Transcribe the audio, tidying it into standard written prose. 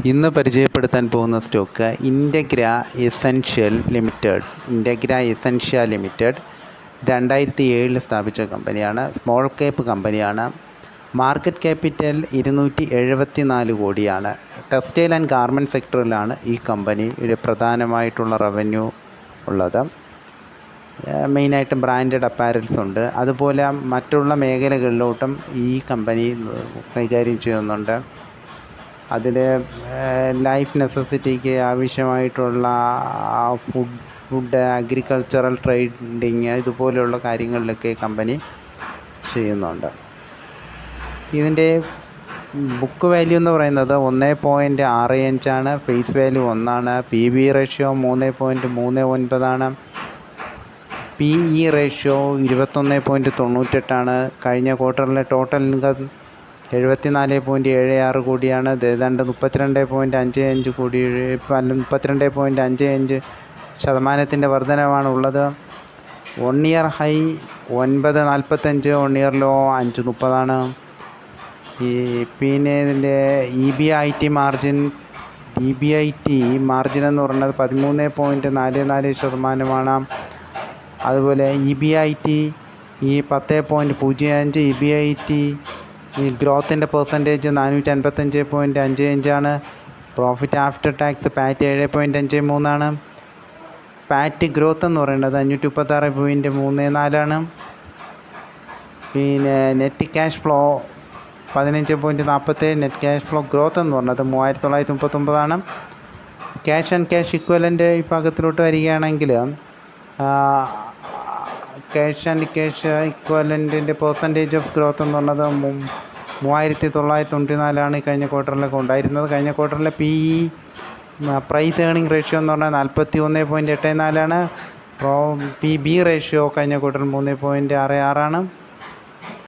ഇന്ന് പരിചയപ്പെടുത്താൻ പോകുന്ന സ്റ്റോക്ക് ഇൻ്റഗ്ര എസൻഷ്യ ലിമിറ്റഡ് 2007 സ്ഥാപിച്ച കമ്പനിയാണ്. സ്മോൾ ക്യാപ്പ് കമ്പനിയാണ്. മാർക്കറ്റ് ക്യാപിറ്റൽ 274 കോടിയാണ്. ടെക്സ്റ്റൈൽ ആൻഡ് ഗാർമെൻറ്റ് സെക്ടറിലാണ് ഈ കമ്പനിയുടെ പ്രധാനമായിട്ടുള്ള റവന്യൂ ഉള്ളത്. മെയിനായിട്ടും ബ്രാൻഡഡ് അപ്പാരൽസ് ഉണ്ട്. അതുപോലെ മറ്റുള്ള മേഖലകളിലോട്ടും ഈ കമ്പനി കൈകാര്യം ചെയ്യുന്നുണ്ട്. അതിൽ ലൈഫ് നെസസിറ്റിക്ക് ആവശ്യമായിട്ടുള്ള ഫുഡ്, അഗ്രികൾച്ചറൽ ട്രേഡിങ് ഇതുപോലെയുള്ള കാര്യങ്ങളിലൊക്കെ കമ്പനി ചെയ്യുന്നുണ്ട്. ഇതിൻ്റെ ബുക്ക് വാല്യൂ എന്ന് പറയുന്നത് 1.65 ആണ്. ഫേസ് വാല്യൂ 1 ആണ്. PB റേഷ്യോ 3.39 ആണ്. PE റേഷ്യോ 21.98 ആണ്. കഴിഞ്ഞ ക്വാർട്ടറിലെ ടോട്ടൽ ഇൻകം 74.76 കോടിയാണ്. ഏതാണ്ട് 32.55 കോടി 32.55% വർധനവാണ് ഉള്ളത്. 1 ഇയർ ഹൈ 9.45, 1 ഇയർ ലോ 5.30 പിന്നെ ഇതിൻ്റെ EBIT മാർജിൻ എന്ന് പറയുന്നത് 13.44%. അതുപോലെ EBIT 10.05, EBIT ഗ്രോത്തിൻ്റെ പെർസെൻറ്റേജ് 455.55 ആണ്. പ്രോഫിറ്റ് ആഫ്റ്റർ ടാക്സ് പാറ്റ് 7.53 ആണ്. പാറ്റ് ഗ്രോത്ത് എന്ന് പറയുന്നത് 536.34 ആണ്. പിന്നെ net cash flow 15.47. Net cash flow growth എന്ന് പറഞ്ഞത് 3939 ആണ്. ക്യാഷ് ആൻഡ് ക്യാഷ് ഇക്വലൻ്റ് വിഭാഗത്തിലോട്ട് വരികയാണെങ്കിൽ ക്യാഷ് ആൻഡ് ക്യാഷ് ഇക്വലൻറ്റിൻ്റെ പെർസെൻറ്റേജ് ഓഫ് ഗ്രോത്ത് എന്ന് പറഞ്ഞത് 3994 കഴിഞ്ഞ ക്വാർട്ടറിലൊക്കെ ഉണ്ടായിരുന്നത്. കഴിഞ്ഞ ക്വാർട്ടറിലെ PE പ്രൈസ് ഏർണിംഗ് റേഷ്യോ എന്ന് പറഞ്ഞാൽ 41.84 ആണ്. PB റേഷ്യോ കഴിഞ്ഞ ക്വാർട്ടറിൽ 3.66 ആണ്.